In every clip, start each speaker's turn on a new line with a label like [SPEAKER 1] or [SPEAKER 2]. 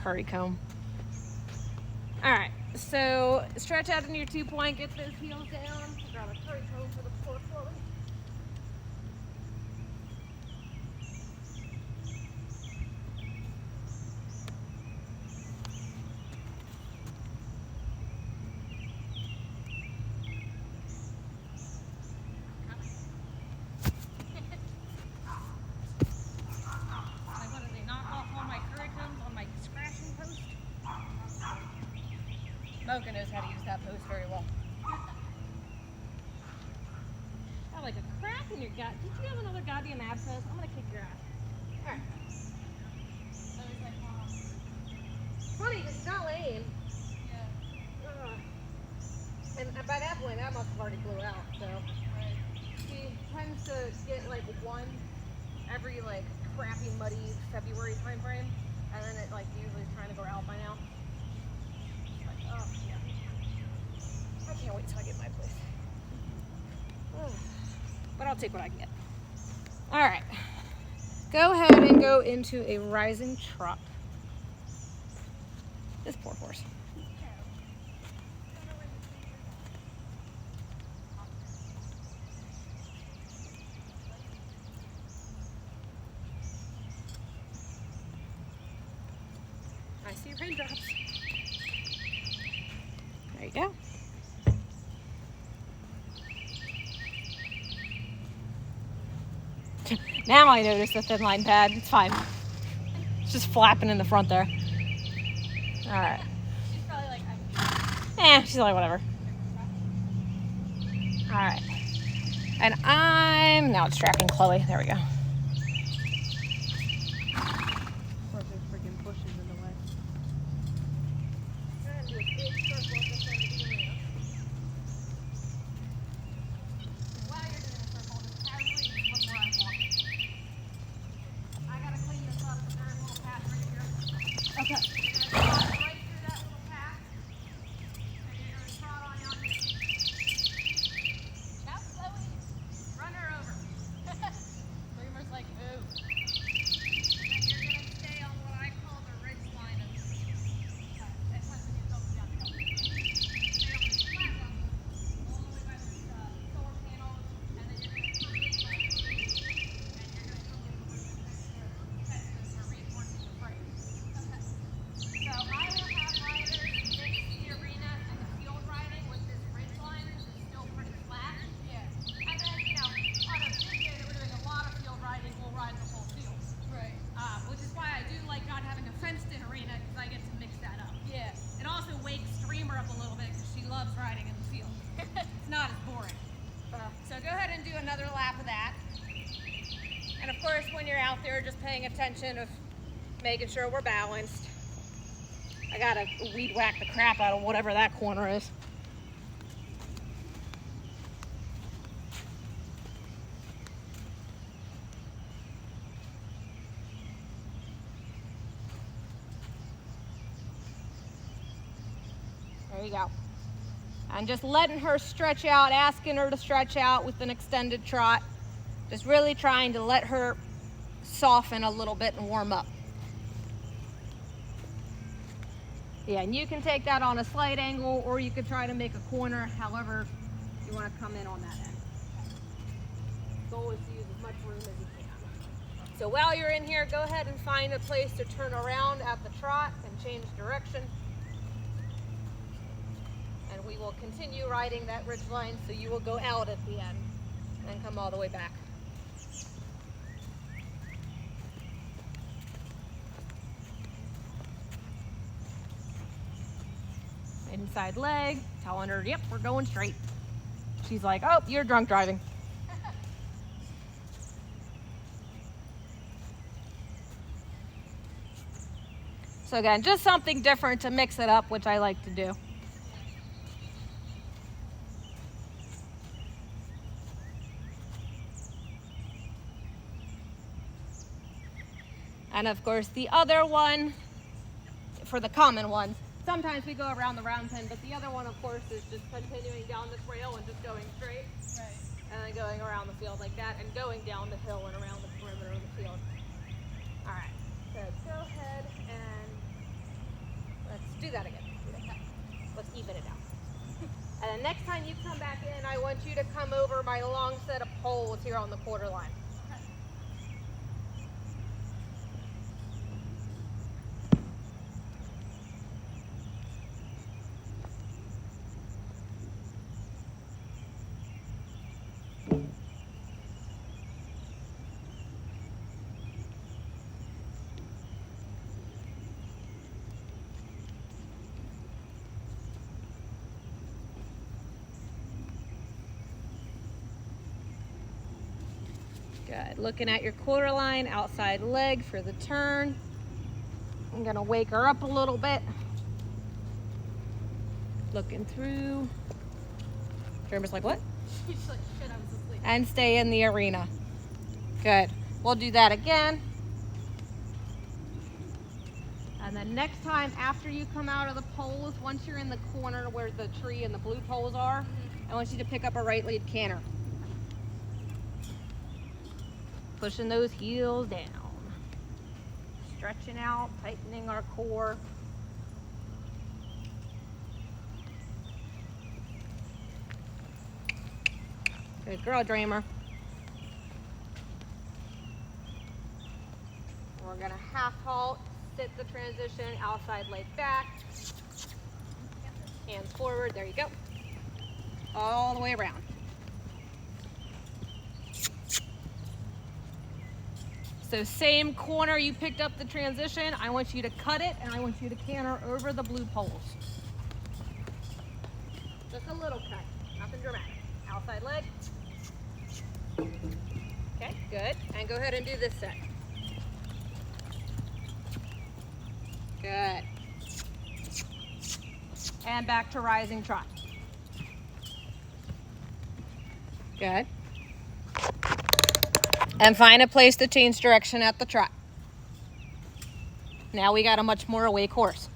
[SPEAKER 1] curry comb. All right, so stretch out into your 2-point, get those heels down, grab a curry comb for the poor Chloe. Mocha knows how to use that post very well. Got like a crack in your gut. Did you have another goddamn abscess? I'm gonna kick your ass. Alright. So he's like, wow. Funny, because it's not lame. Yeah. And by that point, that must have already blew out, so. Right. She tends to get like one every like crappy, muddy February time frame. And then it like usually is trying to go out by now. Oh, yeah. I can't wait till I get my place. But I'll take what I can get. All right. Go ahead and go into a rising trot. This poor horse. I see raindrops. There you go. Now I notice the thin line pad. It's fine. It's just flapping in the front there. All right. She's probably like, she's like, whatever. All right. And now it's tracking Chloe. There we go. Just paying attention of making sure we're balanced. I gotta weed whack the crap out of whatever that corner is. There you go. And just letting her stretch out, asking her to stretch out with an extended trot. Just really trying to let her soften a little bit and warm up. Yeah, and you can take that on a slight angle, or you could try to make a corner, however you want to come in on that end. Goal is to use as much room as you can. So while you're in here, go ahead and find a place to turn around at the trot and change direction. And we will continue riding that ridge line, so you will go out at the end and come all the way back. Inside leg, telling her, yep, we're going straight. She's like, oh, you're drunk driving. So again, just something different to mix it up, which I like to do. And of course, the other one, for the common ones, sometimes we go around the round pen, but the other one, of course, is just continuing down this rail and just going straight. Right. And then going around the field like that and going down the hill and around the perimeter of the field. All right, so go ahead and that again. Let's even it out. And then next time you come back in, I want you to come over my long set of poles here on the quarter line. Good. Looking at your quarter line, outside leg for the turn. I'm gonna wake her up a little bit. Looking through. Jeremy's like, what?
[SPEAKER 2] She's like, shit, I was asleep.
[SPEAKER 1] And stay in the arena. Good. We'll do that again. And then next time after you come out of the poles, once you're in the corner where the tree and the blue poles are, I want you to pick up a right lead canter. Pushing those heels down. Stretching out, tightening our core. Good girl, Dreamer. We're gonna half halt, sit the transition, outside leg back. Hands forward, there you go. All the way around. So same corner you picked up the transition, I want you to cut it and I want you to canter over the blue poles. Just a little cut, nothing dramatic. Outside leg. Okay, good. And go ahead and do this set. Good. And back to rising trot. Good. And find a place to change direction at the trot. Now we got a much more awake horse.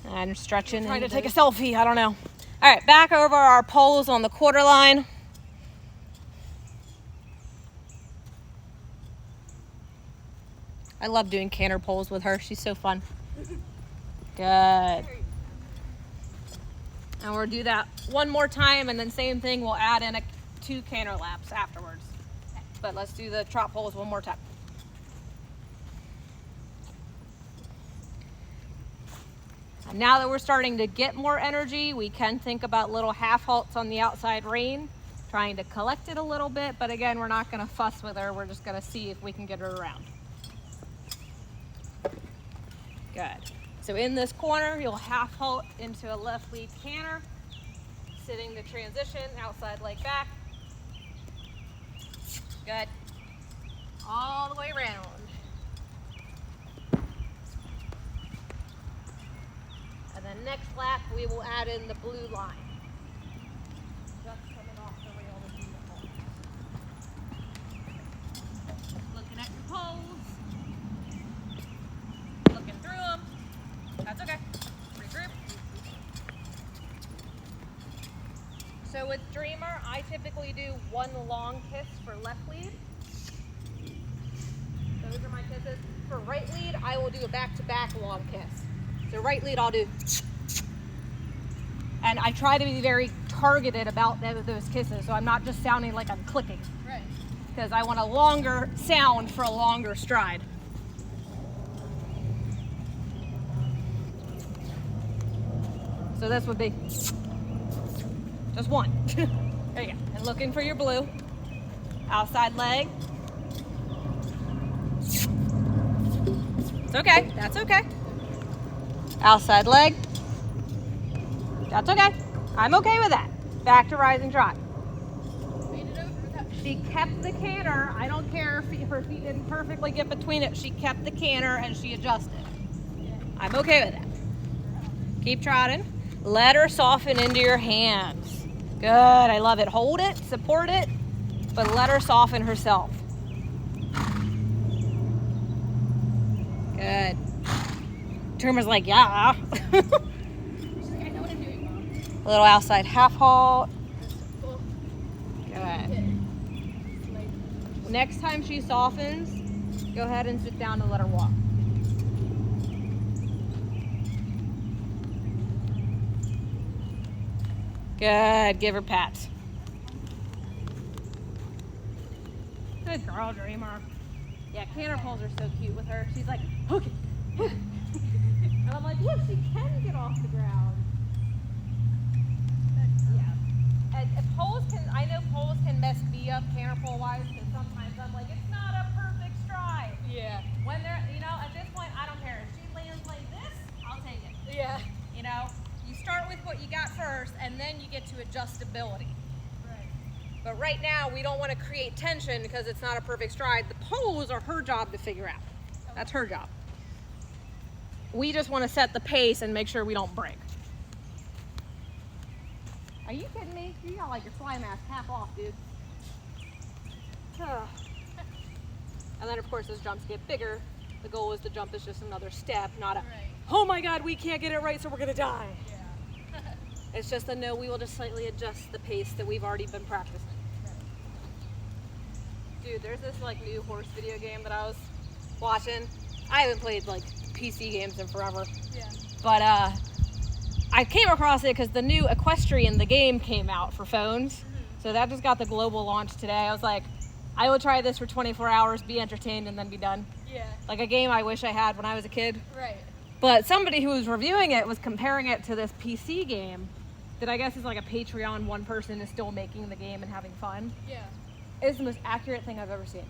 [SPEAKER 1] And stretching. Trying to take a selfie, I don't know. All right, back over our poles on the quarter line. I love doing canter poles with her. She's so fun. Good. And we'll do that one more time, and then same thing, we'll add in 2 canter laps afterwards. But let's do the trot poles one more time. And now that we're starting to get more energy, we can think about little half halts on the outside rein, trying to collect it a little bit, but again, we're not gonna fuss with her. We're just gonna see if we can get her around. Good. So in this corner, you'll half halt into a left lead canter, sitting the transition, outside leg back. Good. All the way around. And then next lap, we will add in the blue line. Just coming off the rail with the poles. Looking at your poles. Looking through them. That's okay. Regroup. So with Dreamer, I typically do 1 long kiss for left lead. Those are my kisses. For right lead, I will do a back-to-back long kiss. So right lead, I'll do. And I try to be very targeted about those kisses, so I'm not just sounding like I'm clicking.
[SPEAKER 2] Right.
[SPEAKER 1] Because I want a longer sound for a longer stride. So this would be just 1. There you go. And looking for your blue. Outside leg. It's okay. That's okay. Outside leg. That's okay. I'm okay with that. Back to rising trot. She kept the canter. I don't care if her feet didn't perfectly get between it. She kept the canter and she adjusted. I'm okay with that. Keep trotting. Let her soften into your hands. Good. I love it. Hold it, support it, but let her soften herself. Good. Terma's like, yeah.
[SPEAKER 2] She's like, I know what I'm doing, Mom.
[SPEAKER 1] A little outside half halt.
[SPEAKER 2] Cool.
[SPEAKER 1] Good. Next time she softens, go ahead and sit down and let her walk. Good. Give her pats. Good girl, Dreamer. Yeah, canter poles are so cute with her. She's like, okay. And I'm like, look, she can get off the ground. Yeah. And poles can, I know poles can mess me up canter pole wise, because sometimes I'm like, it's not a perfect stride.
[SPEAKER 2] Yeah.
[SPEAKER 1] When they're, you know, at this point, I don't care. If she lands like this, I'll take it.
[SPEAKER 2] Yeah.
[SPEAKER 1] You know, you start with what you got first, and then you get to adjustability.
[SPEAKER 2] Right.
[SPEAKER 1] But right now, we don't want to create tension because it's not a perfect stride. The poles are her job to figure out. That's her job. We just want to set the pace and make sure we don't break. Are you kidding me? You got like your fly mask half off, dude. And then, of course, as jumps get bigger, the goal is the jump is just another step, not a,
[SPEAKER 2] Right.
[SPEAKER 1] oh my God, we can't get it right, so we're going to die.
[SPEAKER 2] Yeah.
[SPEAKER 1] It's just a no, we will just slightly adjust the pace that we've already been practicing. Dude, there's this like new horse video game that I was watching. I haven't played like PC games in forever.
[SPEAKER 2] Yeah.
[SPEAKER 1] But I came across it because the new Equestrian, the game, came out for phones.
[SPEAKER 2] Mm-hmm.
[SPEAKER 1] So that just got the global launch today. I was like, I will try this for 24 hours, be entertained, and then be done.
[SPEAKER 2] Yeah.
[SPEAKER 1] Like a game I wish I had when I was a kid.
[SPEAKER 2] Right.
[SPEAKER 1] But somebody who was reviewing it was comparing it to this PC game that I guess is like a Patreon, one person is still making the game and having fun.
[SPEAKER 2] Yeah.
[SPEAKER 1] It's the most accurate thing I've ever seen.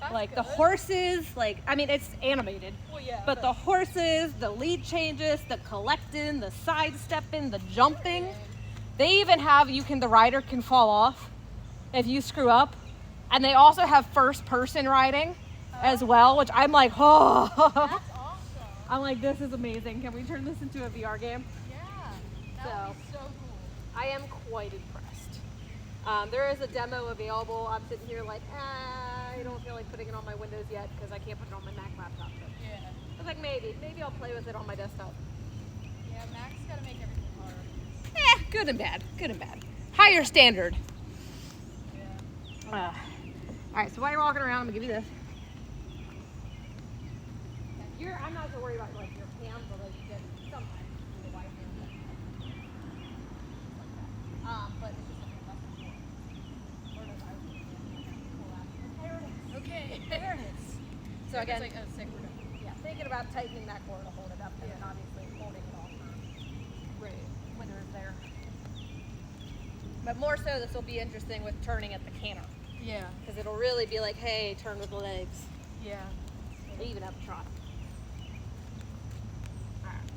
[SPEAKER 2] That's
[SPEAKER 1] Like
[SPEAKER 2] good.
[SPEAKER 1] the horses, like, I mean, it's animated,
[SPEAKER 2] Well, yeah.
[SPEAKER 1] but the horses, the lead changes, the collecting, the sidestepping, the jumping. They even have, the rider can fall off if you screw up. And they also have first person riding as well, which I'm like, oh.
[SPEAKER 2] That's awesome.
[SPEAKER 1] I'm like, this is amazing. Can we turn this into a VR game?
[SPEAKER 2] Yeah. That would be so cool.
[SPEAKER 1] I am quite impressed. There is a demo available. I'm sitting here like, I don't feel like putting it on my Windows yet because I can't put it on my Mac laptop. But
[SPEAKER 2] Yeah.
[SPEAKER 1] I was like, maybe I'll play with it on my desktop.
[SPEAKER 2] Yeah, Mac's gotta make everything hard.
[SPEAKER 1] Good and bad. Good and bad. Higher standard.
[SPEAKER 2] Yeah.
[SPEAKER 1] All right, so while you're walking around, I'm gonna give you this. I'm not so worried about like your hands, although you can sometimes do the white hands. But it's just something less important. Or does I pull out? There it is.
[SPEAKER 2] Okay.
[SPEAKER 1] There it is. So
[SPEAKER 2] It's
[SPEAKER 1] again,
[SPEAKER 2] like, oh, sick, we're done.
[SPEAKER 1] yeah, thinking about tightening that cord to hold it up, and
[SPEAKER 2] Yeah.
[SPEAKER 1] then obviously holding it off for
[SPEAKER 2] Right.
[SPEAKER 1] when there's there. But more so, this will be interesting with turning at the canter,
[SPEAKER 2] Yeah.
[SPEAKER 1] because it'll really be like, hey, turn with the legs.
[SPEAKER 2] Yeah.
[SPEAKER 1] Or even up trot. Alright.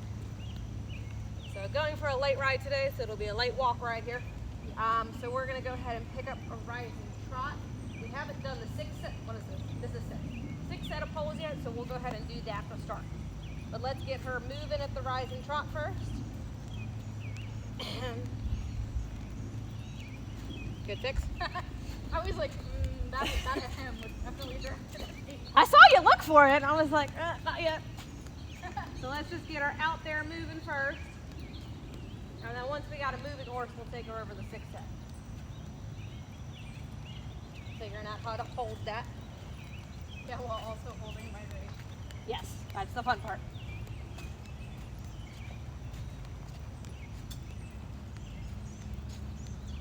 [SPEAKER 1] So going for a light ride today, so it'll be a light walk ride here. So we're gonna go ahead and pick up a rising trot. We haven't done the six set, what is this? This is six set of poles yet, so we'll go ahead and do that to start. But let's get her moving at the rising trot first. Good fix.
[SPEAKER 2] I was like, that him was definitely directed at me.
[SPEAKER 1] I saw you look for it, and I was like, not yet. So let's just get her out there moving first. And then once we got a moving horse, we'll take her over the six set. Figuring out how to hold that.
[SPEAKER 2] Yeah, while also holding my rig.
[SPEAKER 1] Yes, that's the fun part.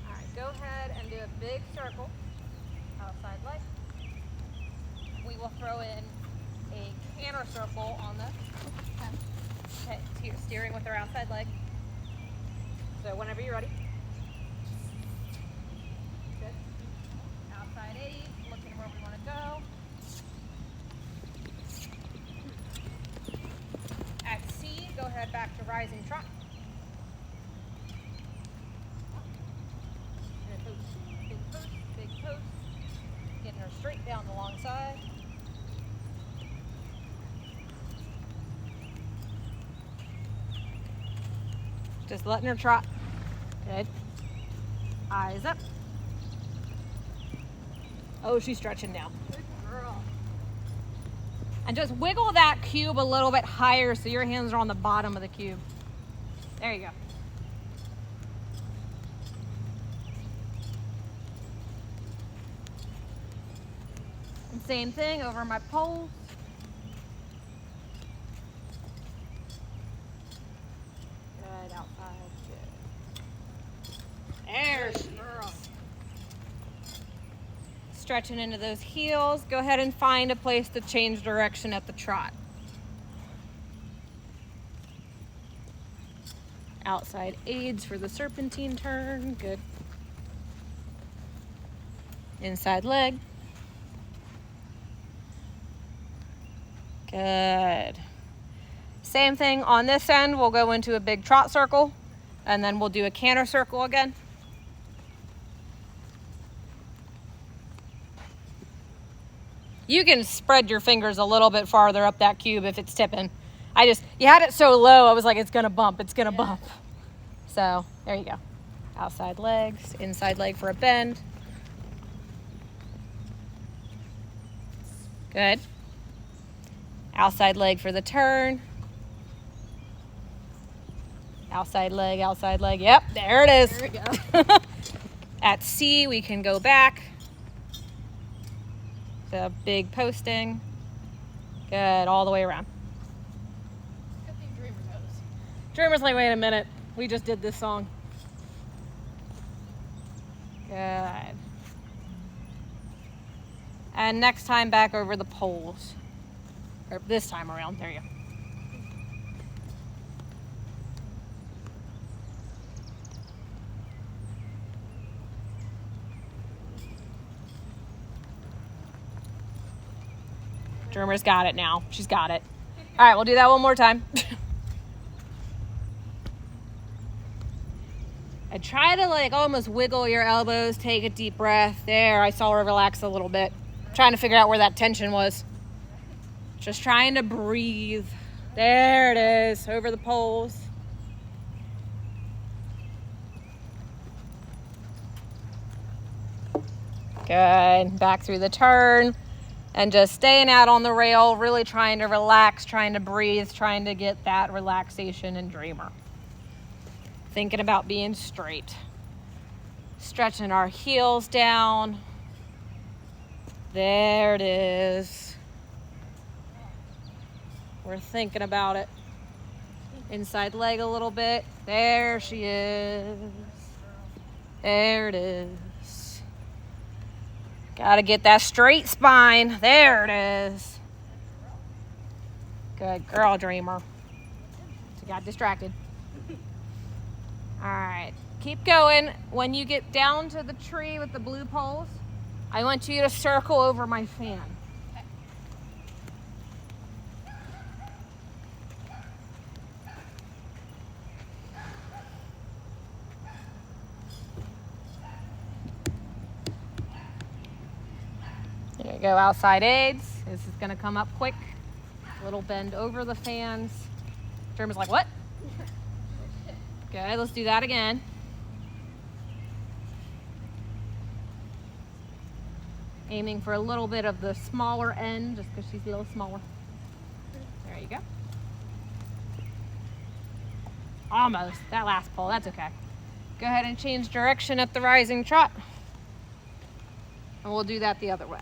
[SPEAKER 1] All right, go ahead and do a big circle, outside leg. We will throw in a canter circle on the steering with our outside leg. So whenever you're ready. Good. Outside 80, looking where we want to go. At C, go ahead back to rising trot. And a post, big post. Getting her straight down the long side. Just letting her trot. Good. Eyes up. Oh, she's stretching now.
[SPEAKER 2] Good girl.
[SPEAKER 1] And just wiggle that cube a little bit higher so your hands are on the bottom of the cube. There you go. And same thing over my poles. Good, outside, good. There she
[SPEAKER 2] Girl.
[SPEAKER 1] is. Stretching into those heels. Go ahead and find a place to change direction at the trot. Outside aids for the serpentine turn. Good. Inside leg. Good. Same thing on this end. We'll go into a big trot circle and then we'll do a canter circle again. You can spread your fingers a little bit farther up that cube if it's tipping. You had it so low, I was like, it's gonna bump, it's gonna bump. So, there you go. Outside legs, inside leg for a bend. Good. Outside leg for the turn. Outside leg, outside leg. Yep, there it is.
[SPEAKER 2] There we go.
[SPEAKER 1] At C, we can go back. The big posting. Good, all the way around.
[SPEAKER 2] Good thing Dreamer knows.
[SPEAKER 1] Dreamer's like, wait a minute. We just did this song. Good. And next time back over the poles. Or this time around. There you go. Dreamer's got it now. She's got it. All right, we'll do that one more time. I try to like almost wiggle your elbows, take a deep breath. There, I saw her relax a little bit. Trying to figure out where that tension was. Just trying to breathe. There it is, over the poles. Good, back through the turn. And just staying out on the rail, really trying to relax, trying to breathe, trying to get that relaxation in Dreamer. Thinking about being straight. Stretching our heels down. There it is. We're thinking about it. Inside leg a little bit. There she is. There it is. Gotta get that straight spine. There it is. Good girl, Dreamer. She got distracted. All right, keep going. When you get down to the tree with the blue poles, I want you to circle over my fan. There you go, outside aids. This is gonna come up quick. Little bend over the fans. Dreamer's like, what? Okay, let's do that again. Aiming for a little bit of the smaller end, just because she's a little smaller. There you go. Almost, that last pull, that's okay. Go ahead and change direction at the rising trot. And we'll do that the other way.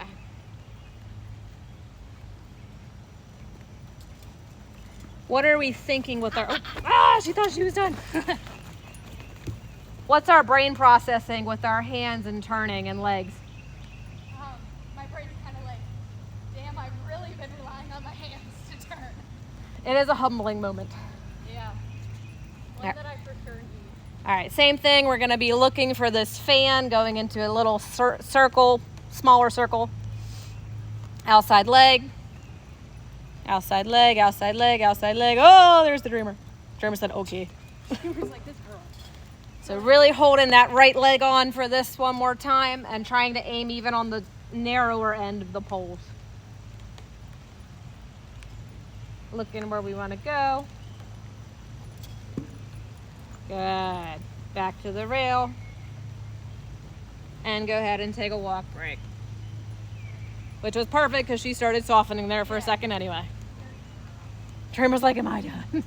[SPEAKER 1] What are we thinking with our, she thought she was done. What's our brain processing with our hands and turning and legs?
[SPEAKER 2] My brain's kind of like, damn, I've really been relying on my hands to turn.
[SPEAKER 1] It is a humbling moment.
[SPEAKER 2] Yeah. One that I for sure need.
[SPEAKER 1] All right, same thing. We're gonna be looking for this fan going into a little circle, smaller circle. Outside leg. Outside leg, outside leg, outside leg. Oh, there's the Dreamer. Dreamer said, okay.
[SPEAKER 2] Dreamer's like, this girl.
[SPEAKER 1] So really holding that right leg on for this one more time and trying to aim even on the narrower end of the poles. Looking where we want to go. Good. Back to the rail. And go ahead and take a walk break. Which was perfect because she started softening there for a second anyway. Dreamer's like, am I done?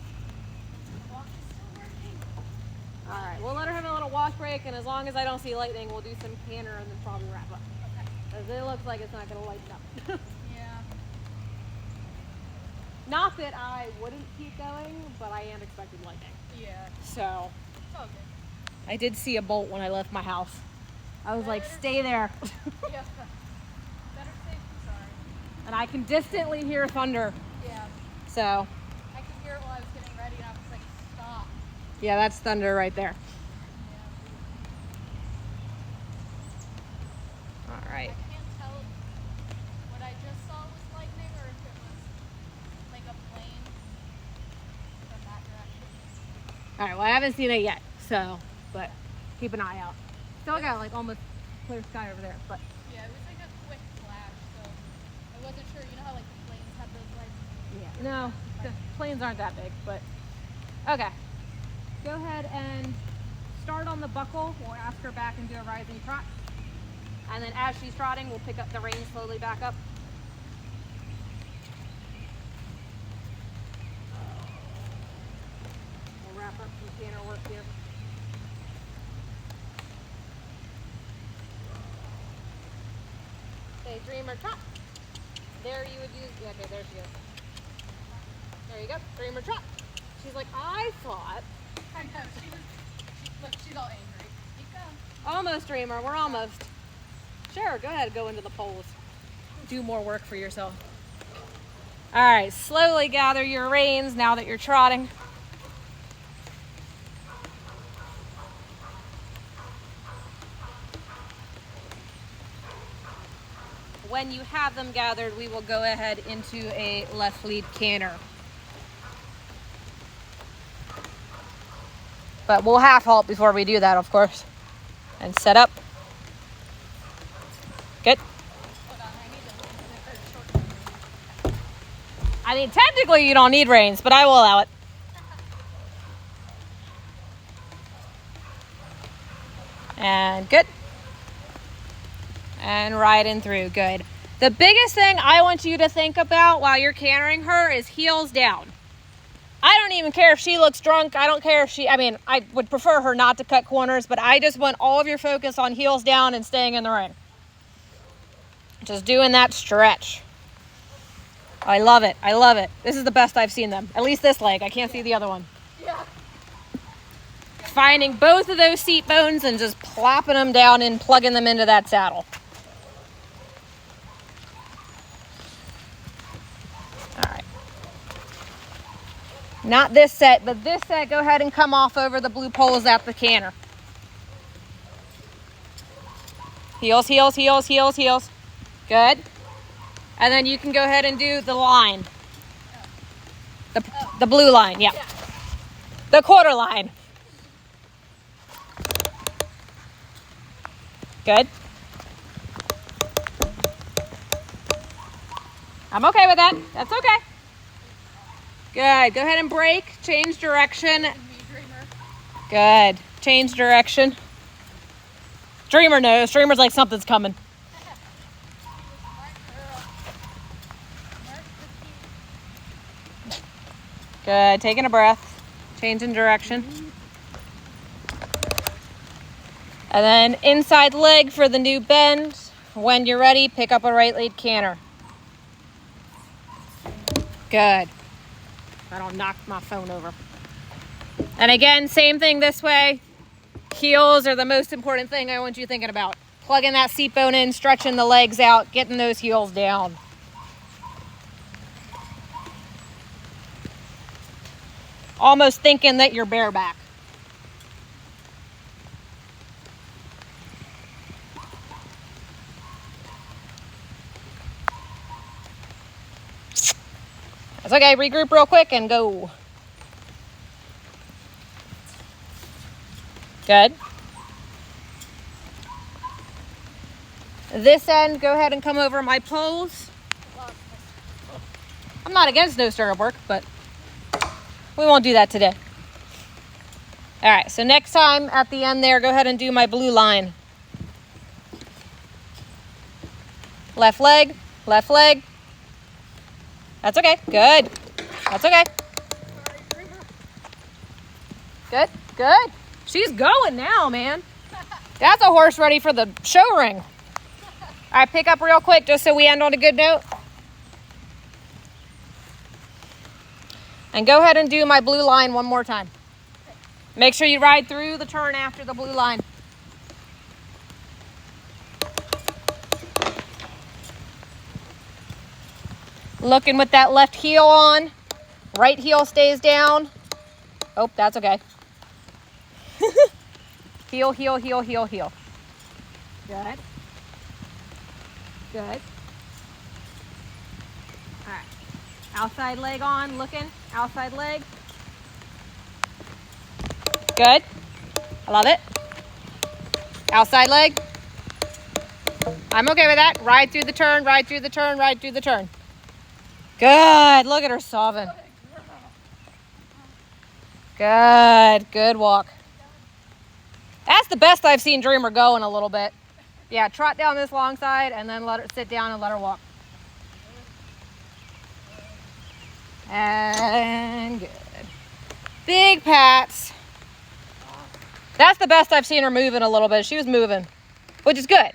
[SPEAKER 1] All right, we'll let her have a little walk break, and as long as I don't see lightning, we'll do some canter and then probably wrap up. Because it looks like it's not going to lighten up.
[SPEAKER 2] Yeah.
[SPEAKER 1] Not that I wouldn't keep going, but I am expecting lightning.
[SPEAKER 2] Yeah.
[SPEAKER 1] So,
[SPEAKER 2] It's all good.
[SPEAKER 1] I did see a bolt when I left my house. I was like, stay there.
[SPEAKER 2] Yeah. Better safe than sorry.
[SPEAKER 1] And I can distantly hear thunder.
[SPEAKER 2] Yeah.
[SPEAKER 1] So,
[SPEAKER 2] I could hear it while I was getting ready, and I was like, stop.
[SPEAKER 1] yeah, that's thunder right there.
[SPEAKER 2] Yeah.
[SPEAKER 1] All right.
[SPEAKER 2] I can't tell what I just saw was lightning or if it was like a plane from that direction.
[SPEAKER 1] All right, well, I haven't seen it yet, so, but keep an eye out. Still got like almost clear sky over there, but.
[SPEAKER 2] Yeah, it was like a quick flash, so I wasn't sure. You know how like the planes have those lights?
[SPEAKER 1] Yeah. No, the planes aren't that big, but. Okay. Go ahead and start on the buckle. We'll ask her back and do a rising trot. And then as she's trotting, we'll pick up the reins slowly back up. We'll wrap up some canter work here. Say dreamer trot. There you would use, yeah, okay, there she is. There you go, dreamer trot. She's like, I thought.
[SPEAKER 2] I know. Look, she's all angry. Keep going.
[SPEAKER 1] Almost dreamer, we're almost. Sure, go ahead, go into the poles. Do more work for yourself. All right, slowly gather your reins now that you're trotting. When you have them gathered, we will go ahead into a left lead canter. But we'll half halt before we do that, of course. And set up. Good.
[SPEAKER 2] Hold on, I need to look at the short.
[SPEAKER 1] I mean, technically you don't need reins, but I will allow it. And good. And riding through, good. The biggest thing I want you to think about while you're cantering her is heels down. I don't even care if she looks drunk. I don't care if she, I mean, I would prefer her not to cut corners, but I just want all of your focus on heels down and staying in the ring. Just doing that stretch. I love it. I love it. This is the best I've seen them. At least this leg. I can't see the other one.
[SPEAKER 2] Yeah.
[SPEAKER 1] Finding both of those seat bones and just plopping them down and plugging them into that saddle. All right. Not this set, but this set, go ahead and come off over the blue poles at the canter. Heels, heels, heels, heels, heels. Good. And then you can go ahead and do the line. The blue line, yeah. The quarter line. Good. I'm okay with that. That's okay. Good. Go ahead and brake. Change direction. Good. Change direction. Dreamer knows. Dreamer's like, something's coming. Good. Taking a breath. Changing direction. And then inside leg for the new bend. When you're ready, pick up a right lead canter. Good. I don't knock my phone over. And again, same thing this way. Heels are the most important thing I want you thinking about. Plugging that seat bone in, stretching the legs out, getting those heels down. Almost thinking that you're bareback. That's okay, regroup real quick and go. Good. This end, go ahead and come over my poles. I'm not against no stirrup work, but we won't do that today. All right, so next time at the end there, go ahead and do my blue line. Left leg, left leg. That's okay, good. That's okay. Good, good. She's going now, man. That's a horse ready for the show ring. All right, pick up real quick just so we end on a good note. And go ahead and do my blue line one more time. Make sure you ride through the turn after the blue line. Looking with that left heel on. Right heel stays down. Oh, that's okay. Heel, heel, heel, heel, heel. Good. Good. All right. Outside leg on, looking. Outside leg. Good. I love it. Outside leg. I'm okay with that. Ride through the turn, ride through the turn, ride through the turn. Good. Look at her solving. Good. Good walk. That's the best I've seen Dreamer go in a little bit. Yeah, trot down this long side and then let her sit down and let her walk. And good. Big pats. That's the best I've seen her moving a little bit. She was moving, which is good.